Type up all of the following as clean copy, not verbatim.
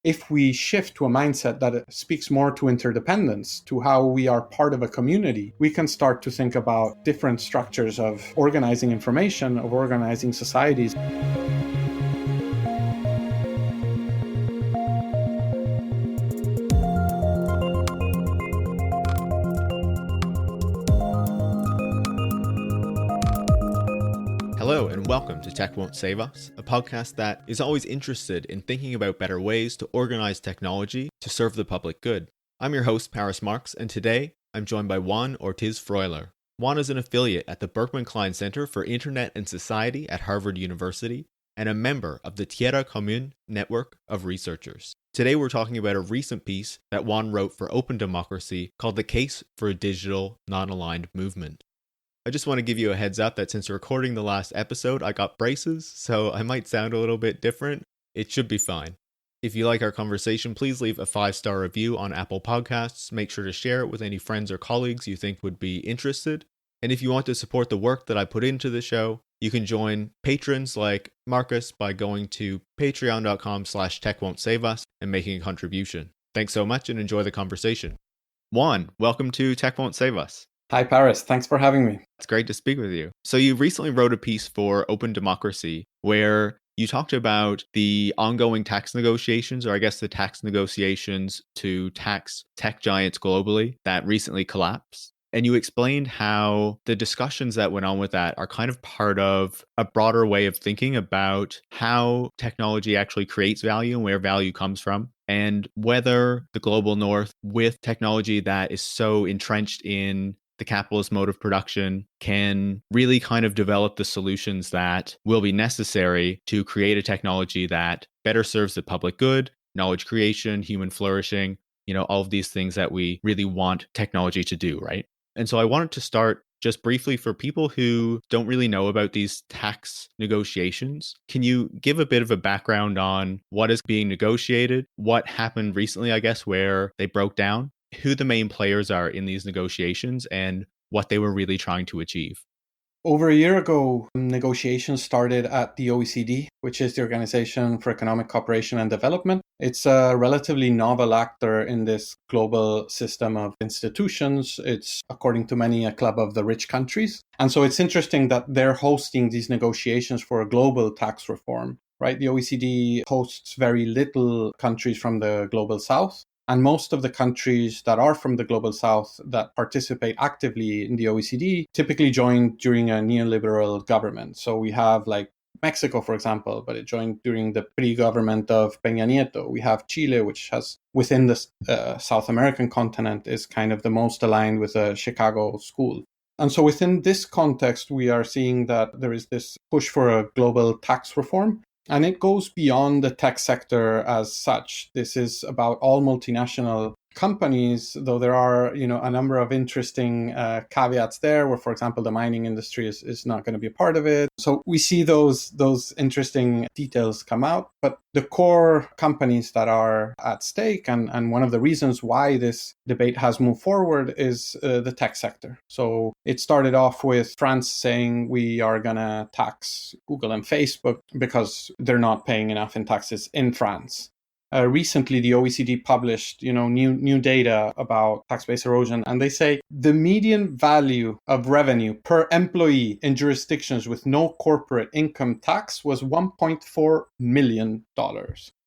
if we shift to a mindset that speaks more to interdependence, to how we are part of a community, we can start to think about different structures of organizing information, of organizing societies. Hello and welcome to Tech Won't Save Us, a podcast that is always interested in thinking about better ways to organize technology to serve the public good. I'm your host, Marx, and today I'm joined by Juan Ortiz Freuler. Juan is an affiliate at the Berkman Klein Center for Internet and Society at Harvard University and a member of the Tierra Común network of researchers. Today we're talking about a recent piece that Juan wrote for Open Democracy called The Case for a Digital Non-Aligned Movement. I just want to give you a heads up that since recording the last episode, I got braces, so I might sound a little bit different. It should be fine. If you like our conversation, please leave a 5-star review on Apple Podcasts. Make sure to share it with any friends or colleagues you think would be interested. And if you want to support the work that I put into the show, you can join patrons like Marcus by going to patreon.com/techwon'tsaveus and making a contribution. Thanks so much and enjoy the conversation. Juan, welcome to Tech Won't Save Us. Hi, Paris. Thanks for having me. It's great to speak with you. So you recently wrote a piece for Open Democracy where you talked about the ongoing tax negotiations, or I guess the tax negotiations to tax tech giants globally that recently collapsed. And you explained how the discussions that went on with that are kind of part of a broader way of thinking about how technology actually creates value and where value comes from, and whether the global north, with technology that is so entrenched in the capitalist mode of production, can really kind of develop the solutions that will be necessary to create a technology that better serves the public good, knowledge creation, human flourishing, all of these things that we really want technology to do, right? And so I wanted to start just briefly for people who don't really know about these tax negotiations. Can you give a bit of a background on what is being negotiated, what happened recently, I guess, where they broke down, who the main players are in these negotiations, and what they were really trying to achieve? Over a year ago, negotiations started at the OECD, which is the Organization for Economic Cooperation and Development. It's a relatively novel actor in this global system of institutions. It's, according to many, a club of the rich countries. And so it's interesting that they're hosting these negotiations for a global tax reform, right? The OECD hosts very little countries from the global south. And most of the countries that are from the global south that participate actively in the OECD typically joined during a neoliberal government. So we have like Mexico, for example, but it joined during the pre-government of Peña Nieto. We have Chile, which has within the South American continent is kind of the most aligned with a Chicago school. And so within this context, we are seeing that there is this push for a global tax reform. And it goes beyond the tech sector as such. This is about all multinational companies, though there are, a number of interesting caveats there where, for example, the mining industry is not going to be a part of it. So we see those interesting details come out. But the core companies that are at stake, and one of the reasons why this debate has moved forward is the tech sector. So it started off with France saying we are going to tax Google and Facebook because they're not paying enough in taxes in France. Recently, the OECD published, new data about tax-based erosion, and they say the median value of revenue per employee in jurisdictions with no corporate income tax was $1.4 million.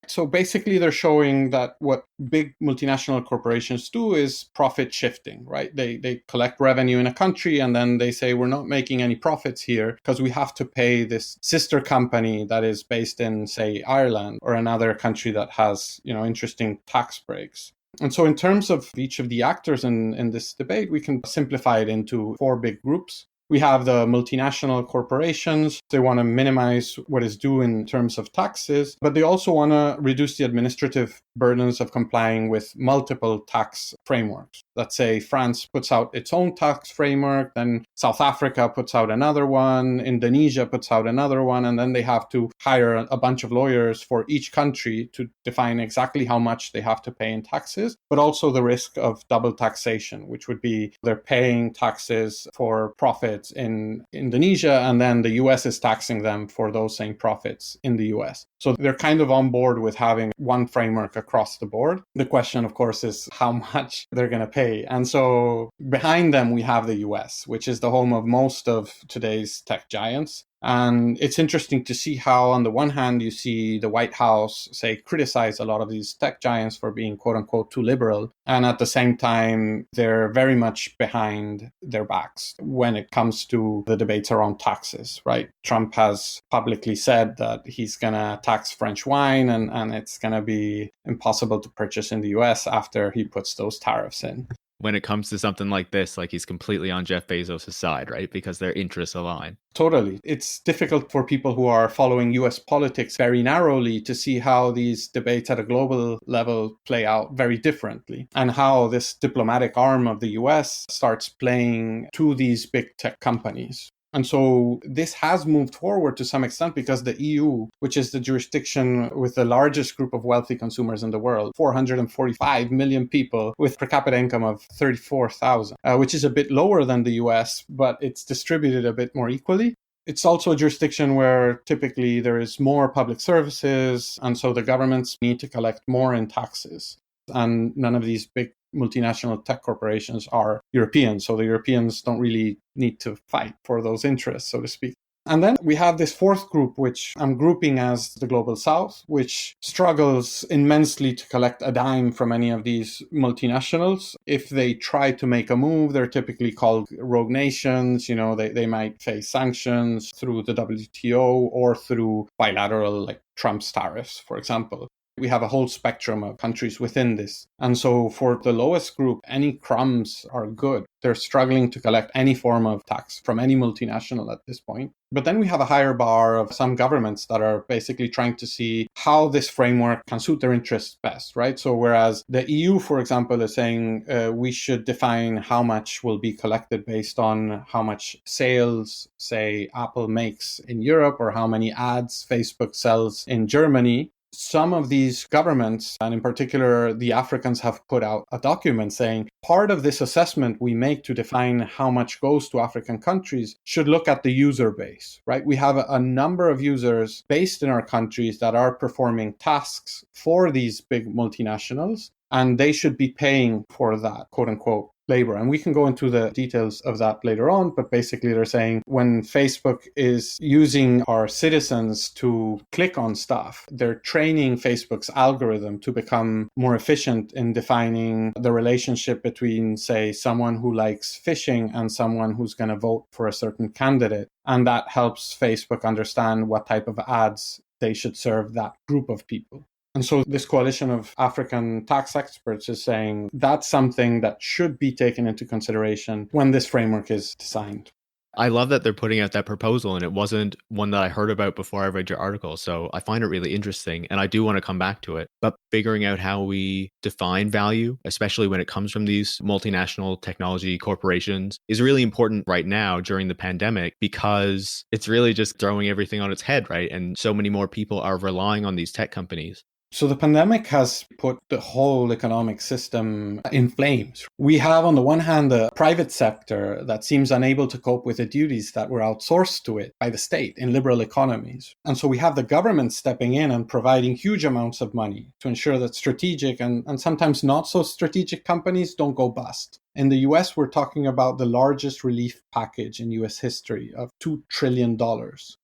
So basically, they're showing that what big multinational corporations do is profit shifting, right? They collect revenue in a country and then they say, we're not making any profits here because we have to pay this sister company that is based in, say, Ireland or another country that has, interesting tax breaks. And so in terms of each of the actors in this debate, we can simplify it into 4 big groups. We have the multinational corporations. They want to minimize what is due in terms of taxes, but they also want to reduce the administrative burdens of complying with multiple tax frameworks. Let's say France puts out its own tax framework, then South Africa puts out another one, Indonesia puts out another one, and then they have to hire a bunch of lawyers for each country to define exactly how much they have to pay in taxes, but also the risk of double taxation, which would be they're paying taxes for profits in Indonesia, and then the US is taxing them for those same profits in the US. So they're kind of on board with having one framework across the board. The question, of course, is how much they're going to pay. And so behind them, we have the US, which is the home of most of today's tech giants. And it's interesting to see how, on the one hand, you see the White House, say, criticize a lot of these tech giants for being, quote unquote, too liberal. And at the same time, they're very much behind their backs when it comes to the debates around taxes, right? Trump has publicly said that he's going to tax French wine and it's going to be impossible to purchase in the US after he puts those tariffs in. When it comes to something like this, like he's completely on Jeff Bezos' side, right? Because their interests align. Totally. It's difficult for people who are following US politics very narrowly to see how these debates at a global level play out very differently, and how this diplomatic arm of the US starts playing to these big tech companies. And so this has moved forward to some extent because the EU, which is the jurisdiction with the largest group of wealthy consumers in the world, 445 million people with per capita income of 34,000, which is a bit lower than the US, but it's distributed a bit more equally. It's also a jurisdiction where typically there is more public services, and so the governments need to collect more in taxes. And none of these big multinational tech corporations are European, so the Europeans don't really need to fight for those interests, so to speak. And then we have this fourth group, which I'm grouping as the Global South, which struggles immensely to collect a dime from any of these multinationals. If they try to make a move, they're typically called rogue nations. They might face sanctions through the WTO or through bilateral, like Trump's tariffs, for example. We have a whole spectrum of countries within this. And so for the lowest group, any crumbs are good. They're struggling to collect any form of tax from any multinational at this point. But then we have a higher bar of some governments that are basically trying to see how this framework can suit their interests best, right? So whereas the EU, for example, is saying we should define how much will be collected based on how much sales, say, Apple makes in Europe, or how many ads Facebook sells in Germany. Some of these governments, and in particular the Africans, have put out a document saying part of this assessment we make to define how much goes to African countries should look at the user base, right? We have a number of users based in our countries that are performing tasks for these big multinationals, and they should be paying for that, quote unquote, labor. And we can go into the details of that later on, but basically they're saying when Facebook is using our citizens to click on stuff, they're training Facebook's algorithm to become more efficient in defining the relationship between, say, someone who likes fishing and someone who's going to vote for a certain candidate. And that helps Facebook understand what type of ads they should serve that group of people. And so this coalition of African tax experts is saying that's something that should be taken into consideration when this framework is designed. I love that they're putting out that proposal, and it wasn't one that I heard about before I read your article. So I find it really interesting, and I do want to come back to it. But figuring out how we define value, especially when it comes from these multinational technology corporations, is really important right now during the pandemic, because it's really just throwing everything on its head, right? And so many more people are relying on these tech companies. So the pandemic has put the whole economic system in flames. We have, on the one hand, the private sector that seems unable to cope with the duties that were outsourced to it by the state in liberal economies. And so we have the government stepping in and providing huge amounts of money to ensure that strategic and sometimes not so strategic companies don't go bust. In the US, we're talking about the largest relief package in US history of $2 trillion.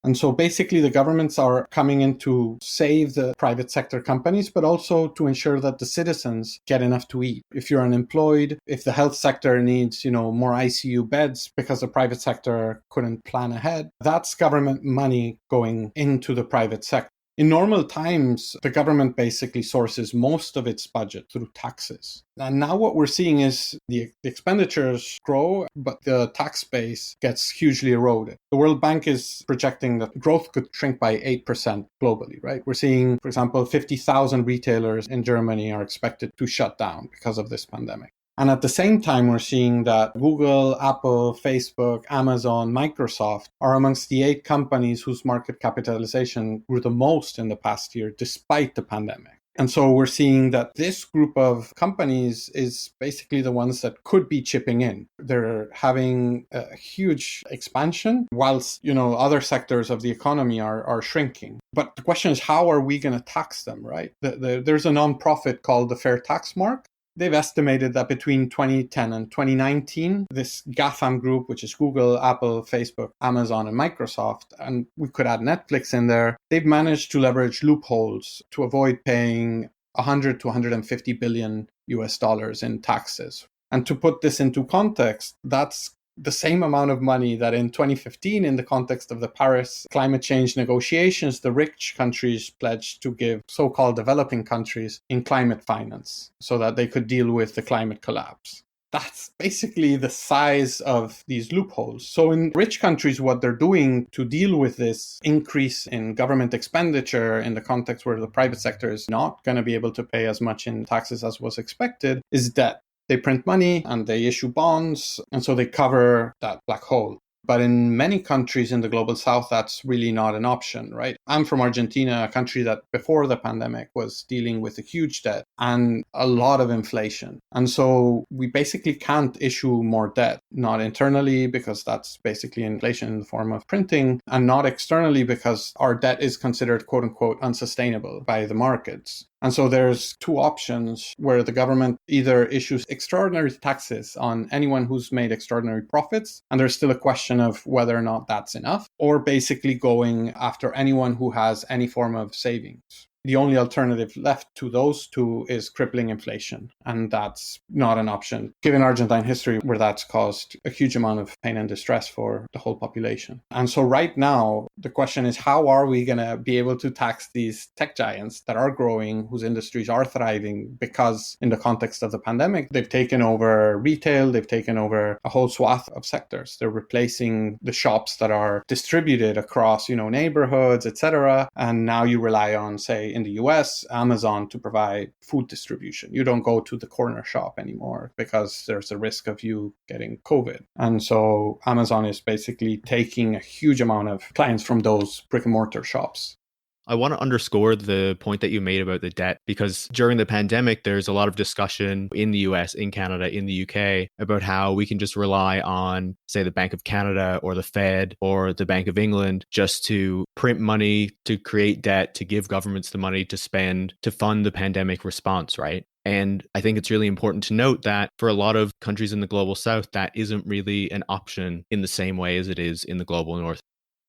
And so basically the governments are coming in to save the private sector companies, but also to ensure that the citizens get enough to eat. If you're unemployed, if the health sector needs, more ICU beds because the private sector couldn't plan ahead, that's government money going into the private sector. In normal times, the government basically sources most of its budget through taxes. And now what we're seeing is the expenditures grow, but the tax base gets hugely eroded. The World Bank is projecting that growth could shrink by 8% globally, right? We're seeing, for example, 50,000 retailers in Germany are expected to shut down because of this pandemic. And at the same time, we're seeing that Google, Apple, Facebook, Amazon, Microsoft are amongst the 8 companies whose market capitalization grew the most in the past year, despite the pandemic. And so we're seeing that this group of companies is basically the ones that could be chipping in. They're having a huge expansion whilst, other sectors of the economy are shrinking. But the question is, how are we going to tax them, right? There's a nonprofit called the Fair Tax Mark. They've estimated that between 2010 and 2019, this GAFAM group, which is Google, Apple, Facebook, Amazon, and Microsoft, and we could add Netflix in there, they've managed to leverage loopholes to avoid paying 100 to 150 billion US dollars in taxes. And to put this into context, that's the same amount of money that in 2015, in the context of the Paris climate change negotiations, the rich countries pledged to give so-called developing countries in climate finance so that they could deal with the climate collapse. That's basically the size of these loopholes. So in rich countries, what they're doing to deal with this increase in government expenditure in the context where the private sector is not going to be able to pay as much in taxes as was expected is debt. They print money and they issue bonds, and so they cover that black hole. But in many countries in the global south, that's really not an option, right? I'm from Argentina, a country that before the pandemic was dealing with a huge debt and a lot of inflation. And so we basically can't issue more debt, not internally because that's basically inflation in the form of printing, and not externally because our debt is considered quote unquote unsustainable by the markets. And so there's 2 options where the government either issues extraordinary taxes on anyone who's made extraordinary profits, and there's still a question of whether or not that's enough, or basically going after anyone who has any form of savings. The only alternative left to those 2 is crippling inflation, and that's not an option, given Argentine history where that's caused a huge amount of pain and distress for the whole population. And so right now, the question is, how are we going to be able to tax these tech giants that are growing, whose industries are thriving, because in the context of the pandemic, they've taken over retail, they've taken over a whole swath of sectors. They're replacing the shops that are distributed across, neighborhoods, etc. And now you rely on, say, in the US, Amazon to provide food distribution. You don't go to the corner shop anymore because there's a risk of you getting COVID. And so Amazon is basically taking a huge amount of clients from those brick and mortar shops. I want to underscore the point that you made about the debt, because during the pandemic, there's a lot of discussion in the US, in Canada, in the UK about how we can just rely on, say, the Bank of Canada or the Fed or the Bank of England just to print money, to create debt, to give governments the money to spend to fund the pandemic response, right? And I think it's really important to note that for a lot of countries in the global south, that isn't really an option in the same way as it is in the global north.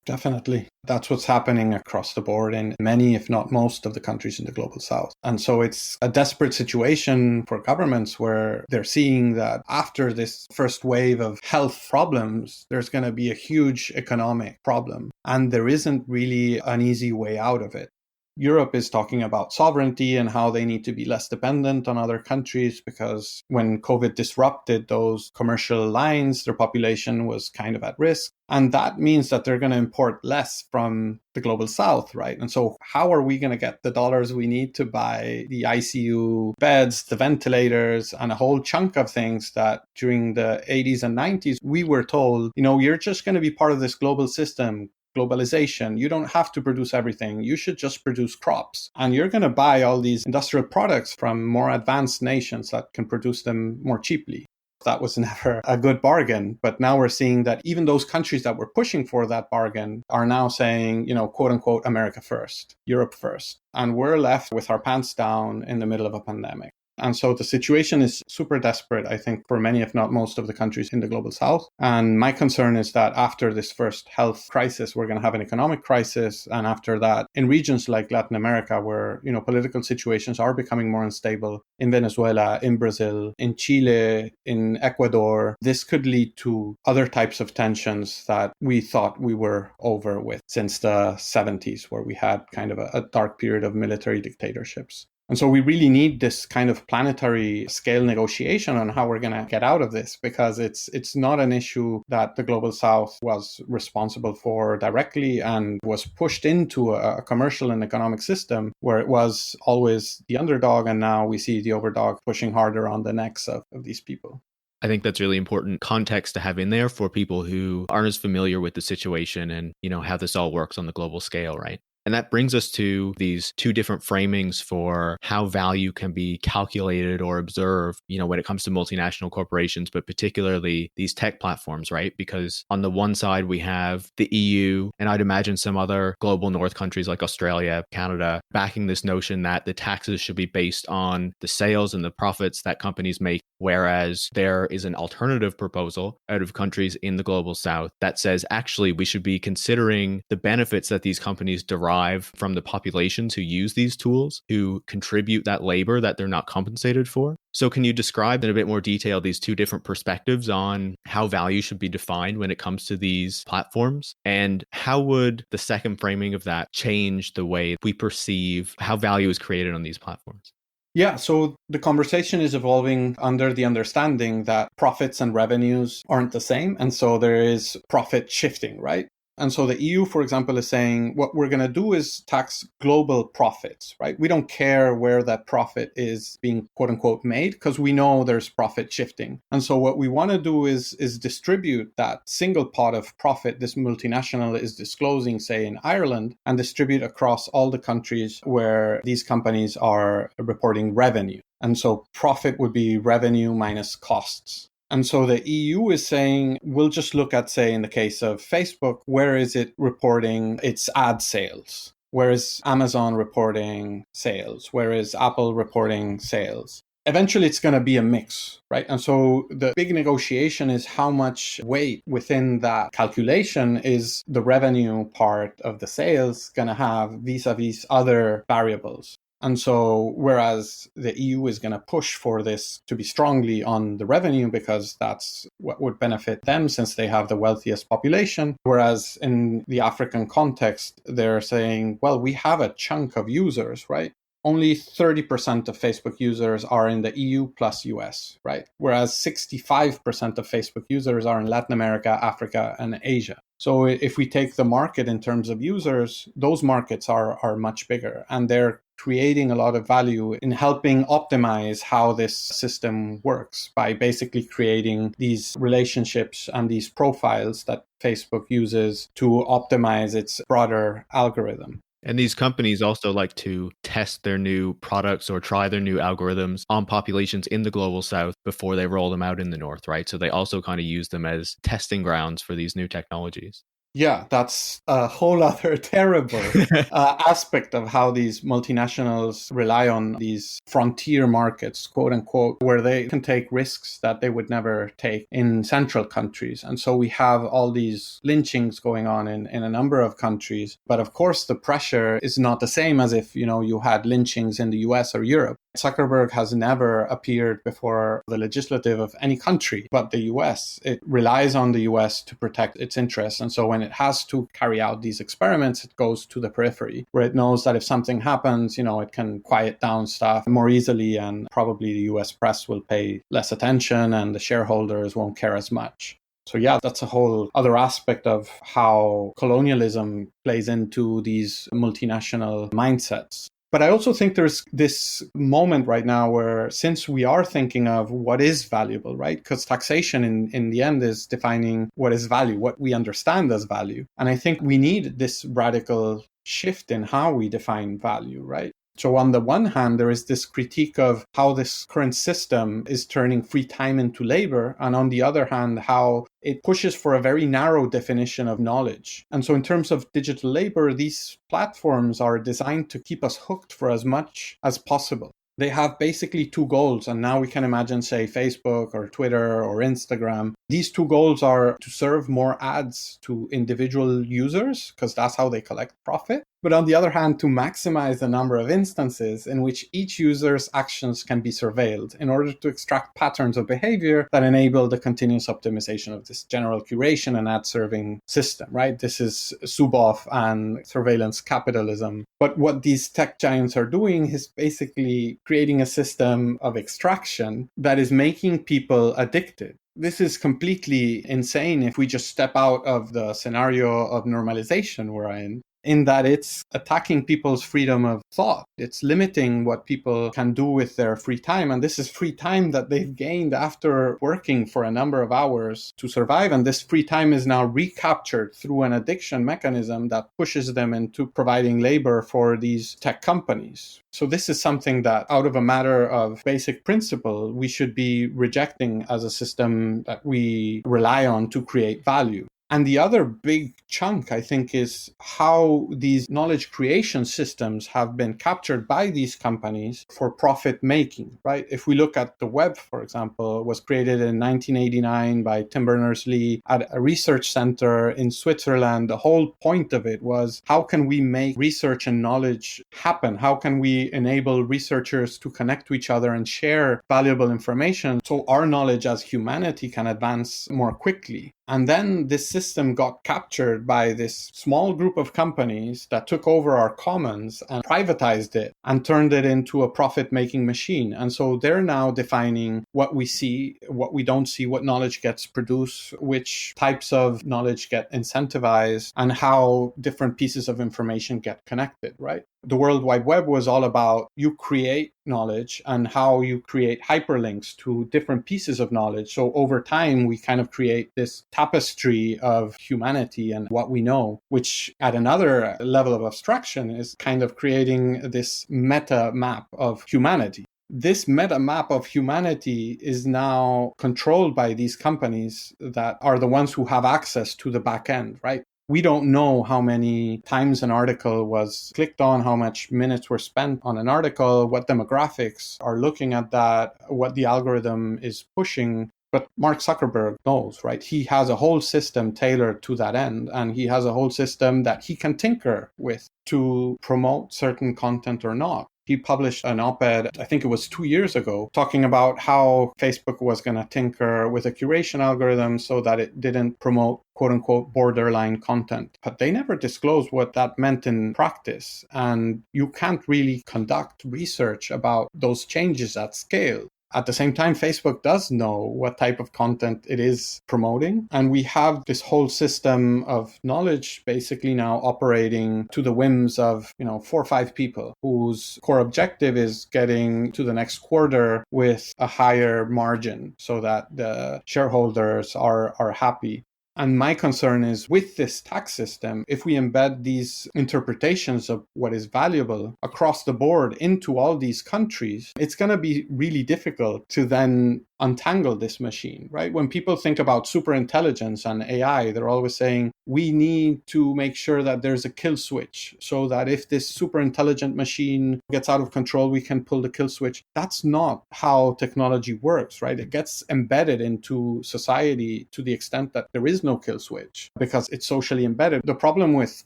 Definitely. That's what's happening across the board in many, if not most, of the countries in the global south. And so it's a desperate situation for governments where they're seeing that after this first wave of health problems, there's going to be a huge economic problem. And there isn't really an easy way out of it. Europe is talking about sovereignty and how they need to be less dependent on other countries because when COVID disrupted those commercial lines, their population was kind of at risk. And that means that they're going to import less from the global south, right? And so how are we going to get the dollars we need to buy the ICU beds, the ventilators, and a whole chunk of things that during the 80s and 90s, we were told, you're just going to be part of this global system. Globalization. You don't have to produce everything. You should just produce crops. And you're going to buy all these industrial products from more advanced nations that can produce them more cheaply. That was never a good bargain. But now we're seeing that even those countries that were pushing for that bargain are now saying, quote unquote, America first, Europe first. And we're left with our pants down in the middle of a pandemic. And so the situation is super desperate, I think, for many, if not most of the countries in the global south. And my concern is that after this first health crisis, we're going to have an economic crisis. And after that, in regions like Latin America, where, political situations are becoming more unstable, in Venezuela, in Brazil, in Chile, in Ecuador, this could lead to other types of tensions that we thought we were over with since the 70s, where we had kind of a dark period of military dictatorships. And so we really need this kind of planetary scale negotiation on how we're going to get out of this, because it's not an issue that the Global South was responsible for directly and was pushed into a commercial and economic system where it was always the underdog. And now we see the overdog pushing harder on the necks of these people. I think that's really important context to have in there for people who aren't as familiar with the situation and, how this all works on the global scale, right? And that brings us to these two different framings for how value can be calculated or observed, when it comes to multinational corporations, but particularly these tech platforms, right? Because on the one side, we have the EU, and I'd imagine some other global north countries like Australia, Canada, backing this notion that the taxes should be based on the sales and the profits that companies make. Whereas there is an alternative proposal out of countries in the global south that says, actually, we should be considering the benefits that these companies derive from the populations who use these tools, who contribute that labor that they're not compensated for. So can you describe in a bit more detail these two different perspectives on how value should be defined when it comes to these platforms? And how would the second framing of that change the way we perceive how value is created on these platforms? Yeah, so the conversation is evolving under the understanding that profits and revenues aren't the same. And so there is profit shifting, right? And so the EU, for example, is saying what we're going to do is tax global profits, right? We don't care where that profit is being quote unquote made, because we know there's profit shifting. And so what we want to do is distribute that single pot of profit this multinational is disclosing, say in Ireland, and distribute across all the countries where these companies are reporting revenue. And so profit would be revenue minus costs. And so the EU is saying, we'll just look at, say, in the case of Facebook, where is it reporting its ad sales? Where is Amazon reporting sales? Where is Apple reporting sales? Eventually, it's going to be a mix, right? And so the big negotiation is how much weight within that calculation is the revenue part of the sales going to have vis-a-vis other variables. And so whereas the EU is going to push for this to be strongly on the revenue because that's what would benefit them since they have the wealthiest population, whereas in the African context, they're saying, well, we have a chunk of users, right? Only 30% of Facebook users are in the EU plus US, right? Whereas 65% of Facebook users are in Latin America, Africa, and Asia. So if we take the market in terms of users, those markets are much bigger, and they're creating a lot of value in helping optimize how this system works by basically creating these relationships and these profiles that Facebook uses to optimize its broader algorithm. And these companies also like to test their new products or try their new algorithms on populations in the global south before they roll them out in the north, right? So they also kind of use them as testing grounds for these new technologies. Yeah, that's a whole other terrible aspect of how these multinationals rely on these frontier markets, quote unquote, where they can take risks that they would never take in central countries. And so we have all these lynchings going on in a number of countries. But of course, the pressure is not the same as if, you had lynchings in the US or Europe. Zuckerberg has never appeared before the legislative of any country but the US. It relies on the US to protect its interests. And so when it has to carry out these experiments, it goes to the periphery where it knows that if something happens, it can quiet down stuff more easily, and probably the US press will pay less attention and the shareholders won't care as much. So yeah, that's a whole other aspect of how colonialism plays into these multinational mindsets. But I also think there's this moment right now where, since we are thinking of what is valuable, right? Because taxation in the end is defining what is value, what we understand as value. And I think we need this radical shift in how we define value, right? So on the one hand, there is this critique of how this current system is turning free time into labor. And on the other hand, how it pushes for a very narrow definition of knowledge. And so in terms of digital labor, these platforms are designed to keep us hooked for as much as possible. They have basically two goals. And now we can imagine, say, Facebook or Twitter or Instagram. These two goals are to serve more ads to individual users, because that's how they collect profit. but on the other hand, to maximize the number of instances in which each user's actions can be surveilled in order to extract patterns of behavior that enable the continuous optimization of this general curation and ad serving system, right? This is Zuboff and surveillance capitalism. But what these tech giants are doing is basically creating a system of extraction that is making people addicted. This is completely insane if we just step out of the scenario of normalization we're in that it's attacking people's freedom of thought. It's limiting what people can do with their free time. And this is free time that they've gained after working for a number of hours to survive. And this free time is now recaptured through an addiction mechanism that pushes them into providing labor for these tech companies. So this is something that, out of a matter of basic principle, we should be rejecting as a system that we rely on to create value. And the other big chunk, I think, is how these knowledge creation systems have been captured by these companies for profit making, right? If we look at the web, for example, it was created in 1989 by Tim Berners-Lee at a research center in Switzerland. The whole point of it was, how can we make research and knowledge happen? How can we enable researchers to connect to each other and share valuable information so our knowledge as humanity can advance more quickly? And then this system got captured by this small group of companies that took over our commons and privatized it and turned it into a profit-making machine. And so they're now defining what we see, what we don't see, what knowledge gets produced, which types of knowledge get incentivized, and how different pieces of information get connected, right? The World Wide Web was all about you create knowledge and how you create hyperlinks to different pieces of knowledge. So over time, we kind of create this tapestry of humanity and what we know, which at another level of abstraction is kind of creating this meta map of humanity. This meta map of humanity is now controlled by these companies that are the ones who have access to the back end, right? We don't know how many times an article was clicked on, how much minutes were spent on an article, what demographics are looking at that, what the algorithm is pushing. But Mark Zuckerberg knows, right? He has a whole system tailored to that end, and he has a whole system that he can tinker with to promote certain content or not. He published an op-ed, I think it was 2 years ago, talking about how Facebook was going to tinker with a curation algorithm so that it didn't promote quote unquote borderline content. But they never disclosed what that meant in practice. And you can't really conduct research about those changes at scale. At the same time, Facebook does know what type of content it is promoting. And we have this whole system of knowledge basically now operating to the whims of, 4 or 5 people whose core objective is getting to the next quarter with a higher margin so that the shareholders are happy. And my concern is with this tax system, if we embed these interpretations of what is valuable across the board into all these countries, it's going to be really difficult to then untangle this machine, right? When people think about superintelligence and AI, they're always saying, we need to make sure that there's a kill switch so that if this super intelligent machine gets out of control, we can pull the kill switch. That's not how technology works, right? It gets embedded into society to the extent that there is no kill switch because it's socially embedded. The problem with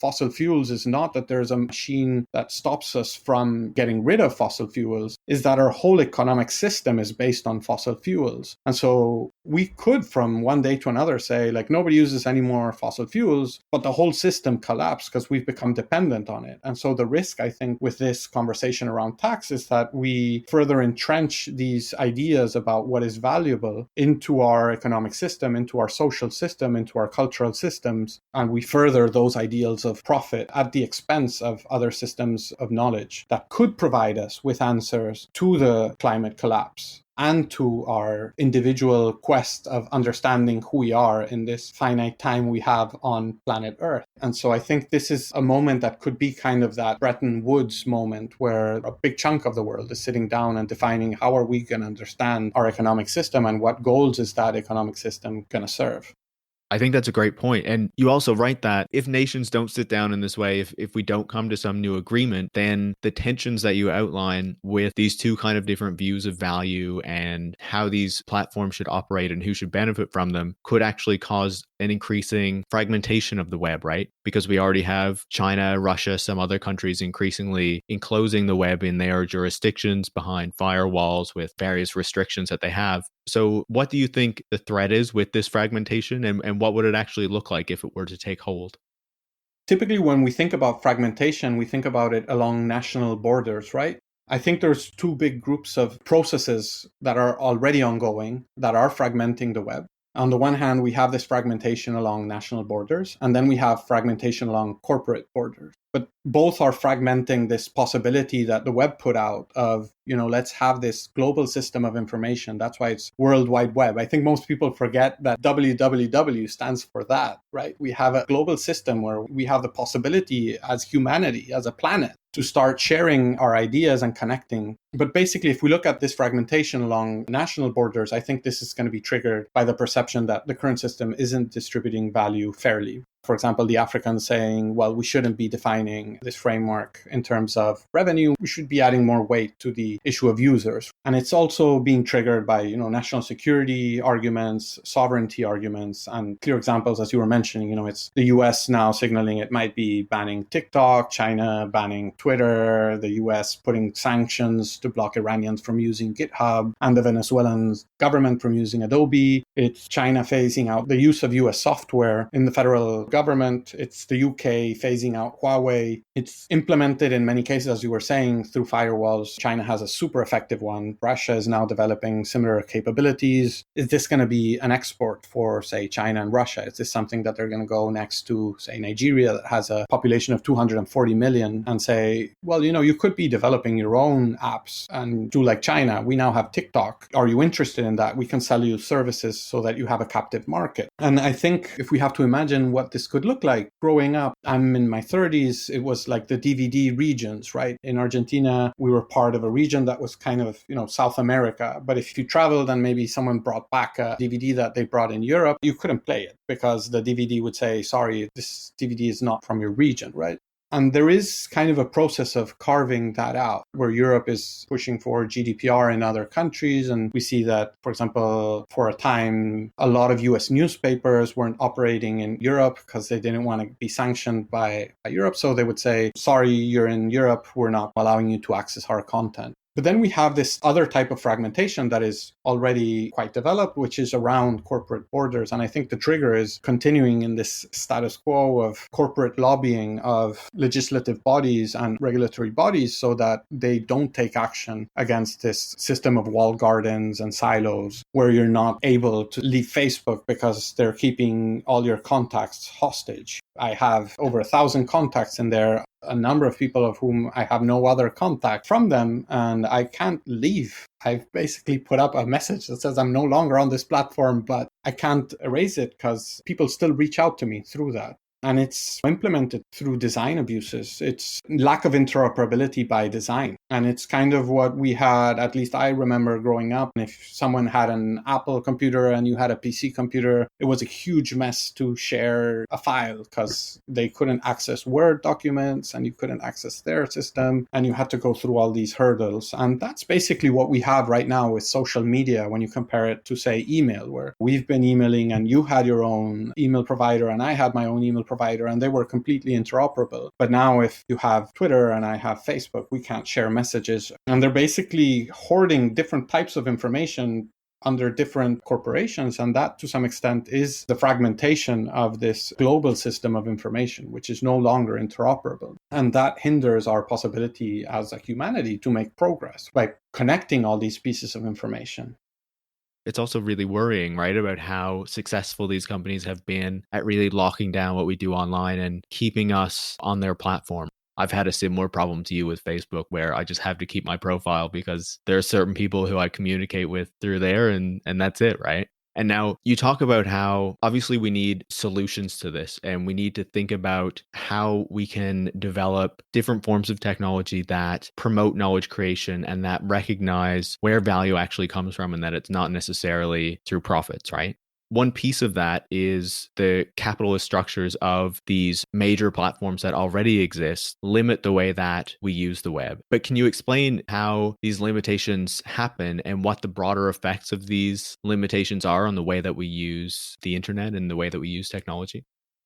fossil fuels is not that there's a machine that stops us from getting rid of fossil fuels, is that our whole economic system is based on fossil fuels. And so we could from one day to another say, like, nobody uses any more fossil fuels, but the whole system collapsed because we've become dependent on it. And so the risk, I think, with this conversation around tax is that we further entrench these ideas about what is valuable into our economic system, into our social system, into our cultural systems, and we further those ideals of profit at the expense of other systems of knowledge that could provide us with answers to the climate collapse and to our individual quest of understanding who we are in this finite time we have on planet Earth. And so I think this is a moment that could be kind of that Bretton Woods moment where a big chunk of the world is sitting down and defining how are we going to understand our economic system and what goals is that economic system going to serve. I think that's a great point. And you also write that if nations don't sit down in this way, if we don't come to some new agreement, then the tensions that you outline with these two kind of different views of value and how these platforms should operate and who should benefit from them could actually cause an increasing fragmentation of the web, right? Because we already have China, Russia, some other countries increasingly enclosing the web in their jurisdictions behind firewalls with various restrictions that they have. So what do you think the threat is with this fragmentation, and what would it actually look like if it were to take hold? Typically, when we think about fragmentation, we think about it along national borders, right? I think there's two big groups of processes that are already ongoing that are fragmenting the web. On the one hand, we have this fragmentation along national borders, and then we have fragmentation along corporate borders. But both are fragmenting this possibility that the web put out of, let's have this global system of information. That's why it's World Wide Web. I think most people forget that WWW stands for that, right? We have a global system where we have the possibility as humanity, as a planet, to start sharing our ideas and connecting. But basically, if we look at this fragmentation along national borders, I think this is going to be triggered by the perception that the current system isn't distributing value fairly. For example, the Africans saying, well, we shouldn't be defining this framework in terms of revenue. We should be adding more weight to the issue of users. And it's also being triggered by, national security arguments, sovereignty arguments, and clear examples, as you were mentioning, it's the US now signaling it might be banning TikTok, China banning Twitter, the US putting sanctions to block Iranians from using GitHub, and the Venezuelan government from using Adobe. It's China phasing out the use of US software in the federal government. It's the UK phasing out Huawei. It's implemented in many cases, as you were saying, through firewalls. China has a super effective one. Russia is now developing similar capabilities. Is this going to be an export for, say, China and Russia? Is this something that they're going to go next to, say, Nigeria, that has a population of 240 million, and say, well, you could be developing your own apps and do like China. We now have TikTok. Are you interested in that? We can sell you services so that you have a captive market. And I think if we have to imagine what this could look like, growing up, I'm in my 30s, it was like the DVD regions, right? In Argentina, we were part of a region that was kind of, South America. But if you traveled and maybe someone brought back a DVD that they brought in Europe, you couldn't play it because the DVD would say, sorry, this DVD is not from your region, right? And there is kind of a process of carving that out, where Europe is pushing for GDPR in other countries. And we see that, for example, for a time, a lot of US newspapers weren't operating in Europe because they didn't want to be sanctioned by Europe. So they would say, sorry, you're in Europe, we're not allowing you to access our content. But then we have this other type of fragmentation that is already quite developed, which is around corporate borders. And I think the trigger is continuing in this status quo of corporate lobbying of legislative bodies and regulatory bodies so that they don't take action against this system of walled gardens and silos where you're not able to leave Facebook because they're keeping all your contacts hostage. I have over 1,000 contacts in there, a number of people of whom I have no other contact from them, and I can't leave. I've basically put up a message that says I'm no longer on this platform, but I can't erase it because people still reach out to me through that. And it's implemented through design abuses. It's lack of interoperability by design. And it's kind of what we had, at least I remember growing up. If someone had an Apple computer and you had a PC computer, it was a huge mess to share a file because they couldn't access Word documents and you couldn't access their system. And you had to go through all these hurdles. And that's basically what we have right now with social media when you compare it to, say, email, where we've been emailing and you had your own email provider and I had my own email provider and they were completely interoperable. But now if you have Twitter and I have Facebook, we can't share messages. And they're basically hoarding different types of information under different corporations. And that, to some extent, is the fragmentation of this global system of information, which is no longer interoperable. And that hinders our possibility as a humanity to make progress by connecting all these pieces of information. It's also really worrying, right, about how successful these companies have been at really locking down what we do online and keeping us on their platform. I've had a similar problem to you with Facebook where I just have to keep my profile because there are certain people who I communicate with through there and that's it, right? And now you talk about how obviously we need solutions to this and we need to think about how we can develop different forms of technology that promote knowledge creation and that recognize where value actually comes from and that it's not necessarily through profits, right? one piece of that is the capitalist structures of these major platforms that already exist limit the way that we use the web. But can you explain how these limitations happen and what the broader effects of these limitations are on the way that we use the internet and the way that we use technology?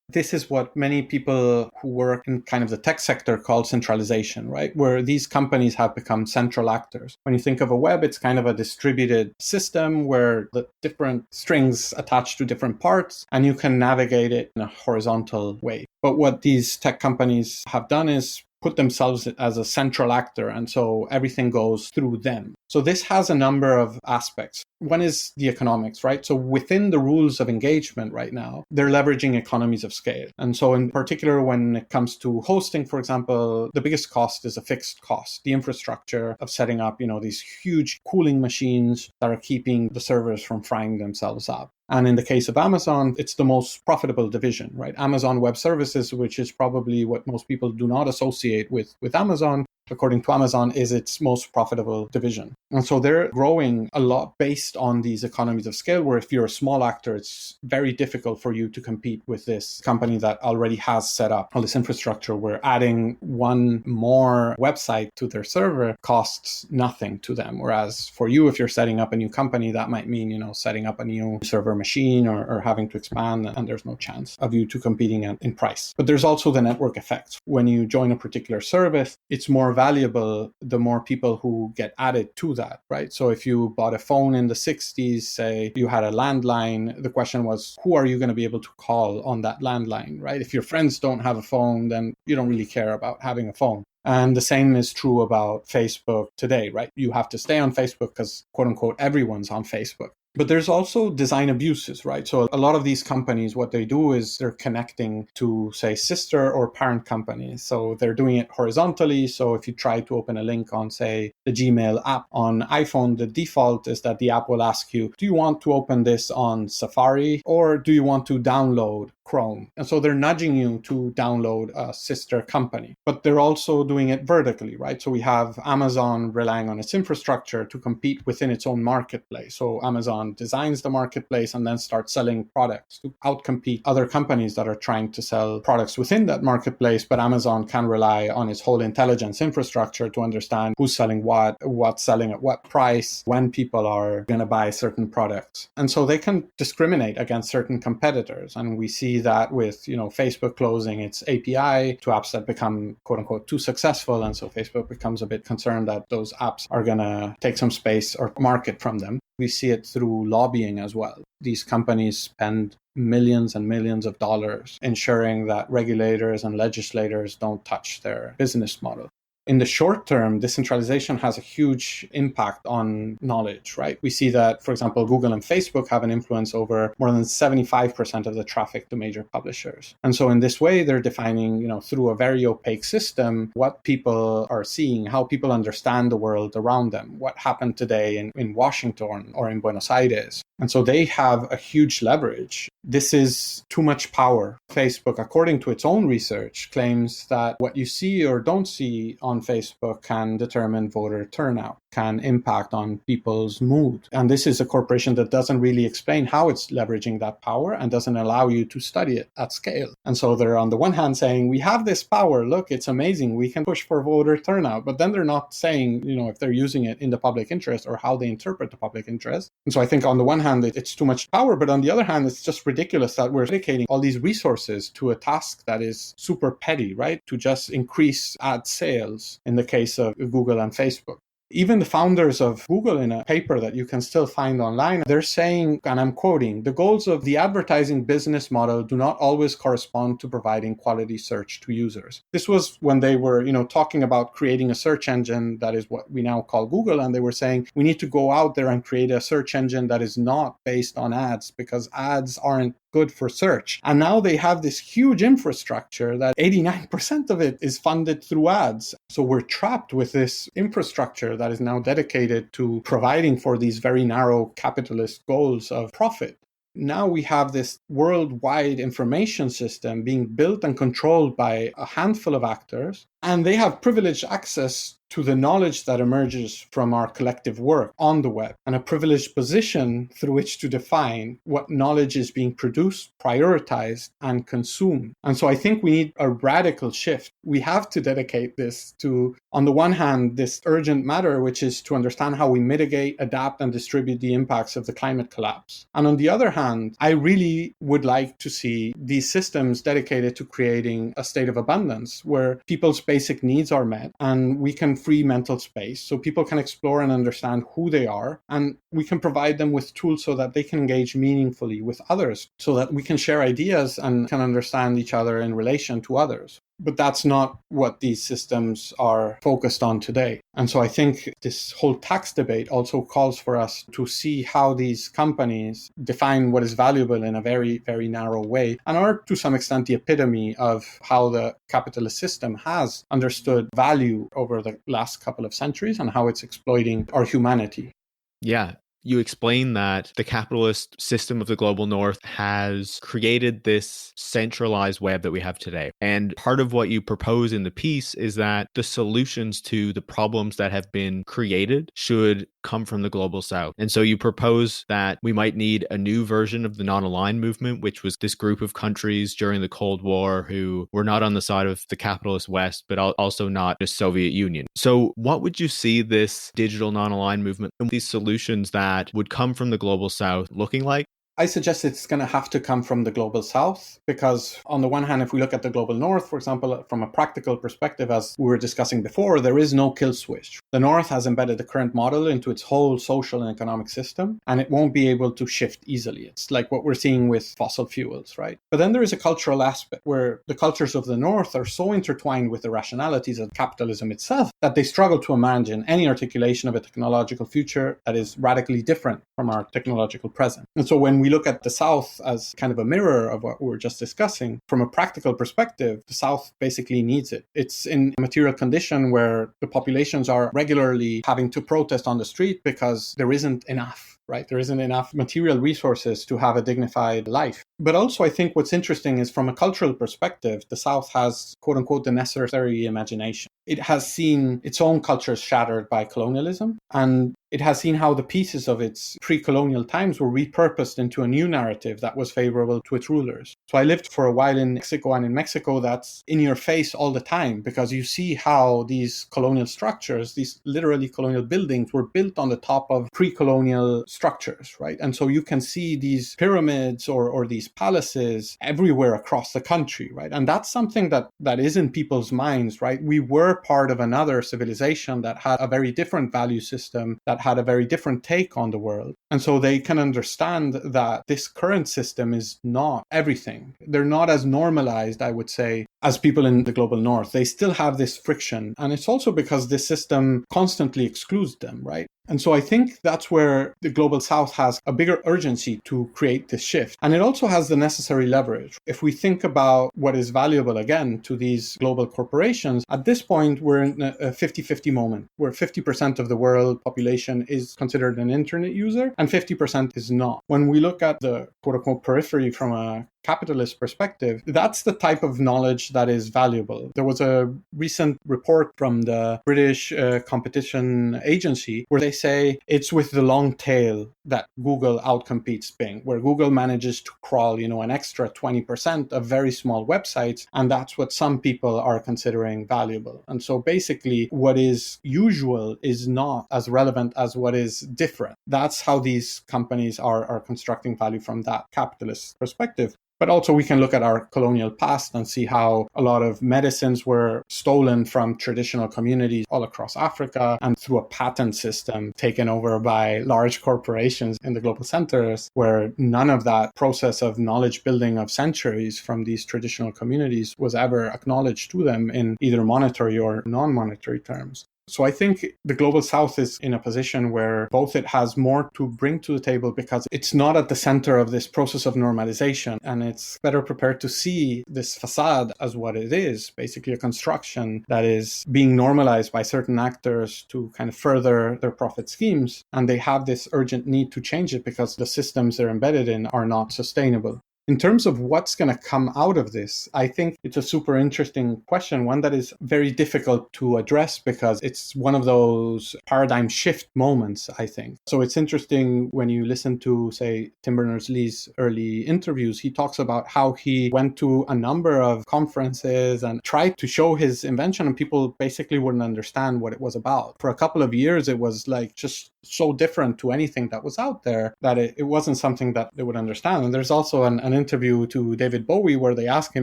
This is what many people who work in kind of the tech sector call centralization, right? Where these companies have become central actors. When you think of a web, it's kind of a distributed system where the different strings attach to different parts and you can navigate it in a horizontal way. But what these tech companies have done is put themselves as a central actor, and so everything goes through them. So this has a number of aspects. One is the economics, right? So within the rules of engagement right now, they're leveraging economies of scale. And so in particular, when it comes to hosting, for example, the biggest cost is a fixed cost, the infrastructure of setting up, these huge cooling machines that are keeping the servers from frying themselves up. And in the case of Amazon, it's the most profitable division, right? Amazon Web Services, which is probably what most people do not associate with Amazon, according to Amazon, is its most profitable division. And so they're growing a lot based on these economies of scale, where if you're a small actor, it's very difficult for you to compete with this company that already has set up all this infrastructure, where adding one more website to their server costs nothing to them. Whereas for you, if you're setting up a new company, that might mean, setting up a new server machine or having to expand, and there's no chance of you two competing in price. But there's also the network effect. When you join a particular service, it's more valuable the more people who get added to that, right? So if you bought a phone in the 60s, say you had a landline, the question was, who are you going to be able to call on that landline, right? If your friends don't have a phone, then you don't really care about having a phone. And the same is true about Facebook today, right? You have to stay on Facebook because, quote unquote, everyone's on Facebook. But there's also design abuses, right? So a lot of these companies, what they do is they're connecting to, say, sister or parent companies. So they're doing it horizontally. So if you try to open a link on, say, the Gmail app on iPhone, the default is that the app will ask you, do you want to open this on Safari or do you want to download Chrome? And so they're nudging you to download a sister company, but they're also doing it vertically, right? So we have Amazon relying on its infrastructure to compete within its own marketplace. So Amazon designs the marketplace and then starts selling products to outcompete other companies that are trying to sell products within that marketplace. But Amazon can rely on its whole intelligence infrastructure to understand who's selling what, what's selling at what price, when people are going to buy certain products. And so they can discriminate against certain competitors. And we see that with, Facebook closing its API to apps that become, quote unquote, too successful. And so Facebook becomes a bit concerned that those apps are going to take some space or market from them. We see it through lobbying as well. These companies spend millions and millions of dollars ensuring that regulators and legislators don't touch their business model. In the short term, decentralization has a huge impact on knowledge, right? We see that, for example, Google and Facebook have an influence over more than 75% of the traffic to major publishers. And so in this way, they're defining, through a very opaque system, what people are seeing, how people understand the world around them, what happened today in Washington or in Buenos Aires. And so they have a huge leverage. This is too much power. Facebook, according to its own research, claims that what you see or don't see on Facebook can determine voter turnout, can impact on people's mood. And this is a corporation that doesn't really explain how it's leveraging that power and doesn't allow you to study it at scale. And so they're on the one hand saying, we have this power, look, it's amazing, we can push for voter turnout. But then they're not saying, if they're using it in the public interest or how they interpret the public interest. And so I think on the one hand, it's too much power, but on the other hand, it's just ridiculous that we're dedicating all these resources to a task that is super petty, right? To just increase ad sales in the case of Google and Facebook. Even the founders of Google, in a paper that you can still find online, they're saying, and I'm quoting, the goals of the advertising business model do not always correspond to providing quality search to users. This was when they were, talking about creating a search engine that is what we now call Google. And they were saying, we need to go out there and create a search engine that is not based on ads because ads aren't good for search. And now they have this huge infrastructure that 89% of it is funded through ads. So we're trapped with this infrastructure that is now dedicated to providing for these very narrow capitalist goals of profit. Now we have this worldwide information system being built and controlled by a handful of actors And they have privileged access to the knowledge that emerges from our collective work on the web, and a privileged position through which to define what knowledge is being produced, prioritized, and consumed. And so I think we need a radical shift. We have to dedicate this to, on the one hand, this urgent matter, which is to understand how we mitigate, adapt, and distribute the impacts of the climate collapse. And on the other hand, I really would like to see these systems dedicated to creating a state of abundance where people's basic needs are met and we can free mental space so people can explore and understand who they are, and we can provide them with tools so that they can engage meaningfully with others, so that we can share ideas and can understand each other in relation to others. But that's not what these systems are focused on today. And so I think this whole tax debate also calls for us to see how these companies define what is valuable in a very, very narrow way, and are to some extent the epitome of how the capitalist system has understood value over the last couple of centuries and how it's exploiting our humanity. Yeah. You explain that the capitalist system of the global north has created this centralized web that we have today. And part of what you propose in the piece is that the solutions to the problems that have been created should come from the global south. And so you propose that we might need a new version of the non-aligned movement, which was this group of countries during the Cold War who were not on the side of the capitalist West, but also not the Soviet Union. So what would you see this digital non-aligned movement and these solutions that would come from the global south looking like? I suggest it's going to have to come from the global south, because on the one hand, if we look at the global north, for example, from a practical perspective, as we were discussing before, there is no kill switch. The north has embedded the current model into its whole social and economic system, and it won't be able to shift easily. It's like what we're seeing with fossil fuels, right? But then there is a cultural aspect where the cultures of the north are so intertwined with the rationalities of capitalism itself that they struggle to imagine any articulation of a technological future that is radically different from our technological present. And so when we look at the South as kind of a mirror of what we were just discussing, from a practical perspective, the South basically needs it. It's in a material condition where the populations are regularly having to protest on the street because there isn't enough, right? There isn't enough material resources to have a dignified life. But also, I think what's interesting is from a cultural perspective, the South has, quote unquote, the necessary imagination. It has seen its own culture shattered by colonialism, and it has seen how the pieces of its pre-colonial times were repurposed into a new narrative that was favorable to its rulers. So I lived for a while in Mexico, and in Mexico, that's in your face all the time, because you see how these colonial structures, these literally colonial buildings, were built on the top of pre-colonial structures, right? And so you can see these pyramids or these palaces everywhere across the country, right? And that's something that is in people's minds, right? We were part of another civilization that had a very different value system, that had a very different take on the world. And so they can understand that this current system is not everything. They're not as normalized, I would say, as people in the global north. They still have this friction. And it's also because this system constantly excludes them, right? And so I think that's where the global south has a bigger urgency to create this shift. And it also has the necessary leverage. If we think about what is valuable, again, to these global corporations, at this point, we're in a 50-50 moment where 50% of the world population is considered an internet user and 50% is not. When we look at the quote unquote periphery from a capitalist perspective, that's the type of knowledge that is valuable. There was a recent report from the British Competition Agency where they say it's with the long tail that Google outcompetes Bing, where Google manages to crawl, an extra 20% of very small websites, and that's what some people are considering valuable. And so basically what is usual is not as relevant as what is different. That's how these companies are constructing value from that capitalist perspective. But also we can look at our colonial past and see how a lot of medicines were stolen from traditional communities all across Africa and through a patent system taken over by large corporations in the global centers, where none of that process of knowledge building of centuries from these traditional communities was ever acknowledged to them in either monetary or non-monetary terms. So I think the global south is in a position where both it has more to bring to the table because it's not at the center of this process of normalization, and it's better prepared to see this facade as what it is, basically a construction that is being normalized by certain actors to kind of further their profit schemes. And they have this urgent need to change it because the systems they're embedded in are not sustainable. In terms of what's going to come out of this, I think it's a super interesting question, one that is very difficult to address because it's one of those paradigm shift moments, I think. So it's interesting when you listen to, say, Tim Berners-Lee's early interviews, he talks about how he went to a number of conferences and tried to show his invention, and people basically wouldn't understand what it was about. For a couple of years, it was like just so different to anything that was out there that it wasn't something that they would understand. And there's also an interview to David Bowie where they ask him,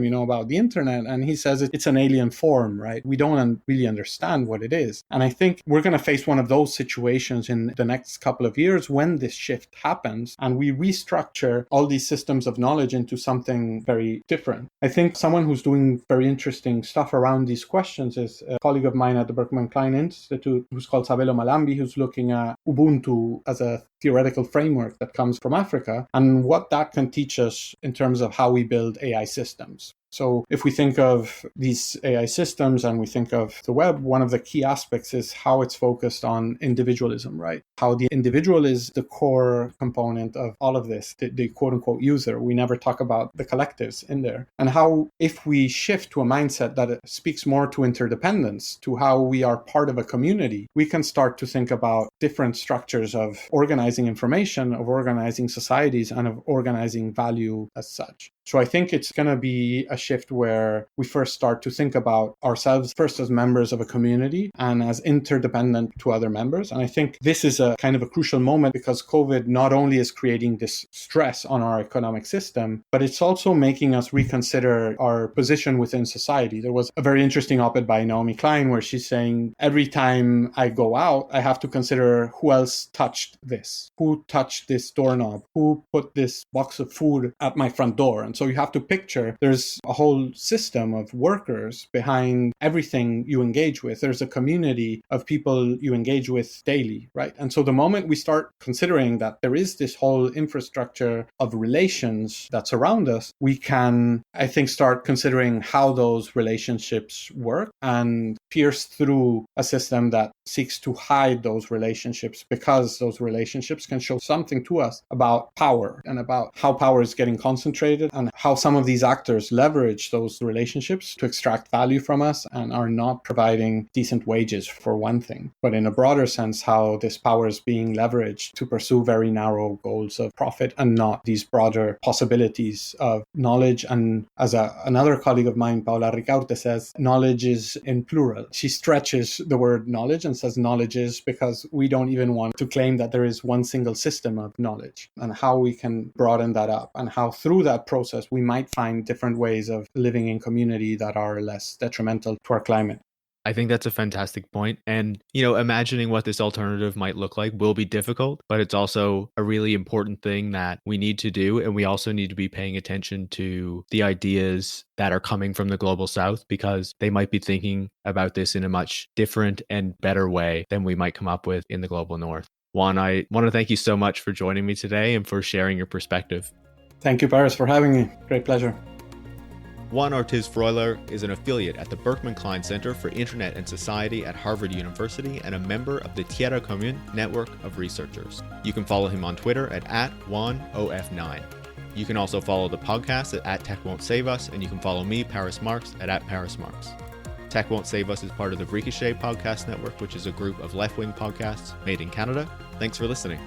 about the internet, and he says it's an alien form, right? We don't really understand what it is. And I think we're going to face one of those situations in the next couple of years when this shift happens and we restructure all these systems of knowledge into something very different. I think someone who's doing very interesting stuff around these questions is a colleague of mine at the Berkman Klein Institute who's called Sabelo Malambi, who's looking at Ubuntu as a theoretical framework that comes from Africa and what that can teach us in terms of how we build AI systems. So if we think of these AI systems and we think of the web, one of the key aspects is how it's focused on individualism, right? How the individual is the core component of all of this, the quote unquote user. We never talk about the collectives in there. And how if we shift to a mindset that speaks more to interdependence, to how we are part of a community, we can start to think about different structures of organizing information, of organizing societies, and of organizing value as such. So I think it's going to be a shift where we first start to think about ourselves first as members of a community and as interdependent to other members. And I think this is a kind of a crucial moment because COVID not only is creating this stress on our economic system, but it's also making us reconsider our position within society. There was a very interesting op-ed by Naomi Klein where she's saying, every time I go out, I have to consider who else touched this, who touched this doorknob, who put this box of food at my front door. And so you have to picture there's a whole system of workers behind everything you engage with. There's a community of people you engage with daily, right? And so the moment we start considering that there is this whole infrastructure of relations that's around us, we can, I think, start considering how those relationships work and pierce through a system that seeks to hide those relationships because those relationships can show something to us about power and about how power is getting concentrated and how some of these actors leverage those relationships to extract value from us and are not providing decent wages, for one thing. But in a broader sense, how this power is being leveraged to pursue very narrow goals of profit and not these broader possibilities of knowledge. And as another colleague of mine, Paula Ricaurte, says, knowledge is in plural. She stretches the word knowledge and says knowledge is because we don't even want to claim that there is one single system of knowledge, and how we can broaden that up and how through that process we might find different ways of living in community that are less detrimental to our climate. I think that's a fantastic point. And, imagining what this alternative might look like will be difficult, but it's also a really important thing that we need to do. And we also need to be paying attention to the ideas that are coming from the global south, because they might be thinking about this in a much different and better way than we might come up with in the global north. Juan, I want to thank you so much for joining me today and for sharing your perspective. Thank you, Paris, for having me. Great pleasure. Juan Ortiz Freuler is an affiliate at the Berkman Klein Center for Internet and Society at Harvard University and a member of the Tierra Común network of researchers. You can follow him on Twitter at @JuanOF9. You can also follow the podcast at Tech Won't Save Us, and you can follow me, Paris Marx, at Paris Marx. Tech Won't Save Us is part of the Ricochet Podcast Network, which is a group of left-wing podcasts made in Canada. Thanks for listening.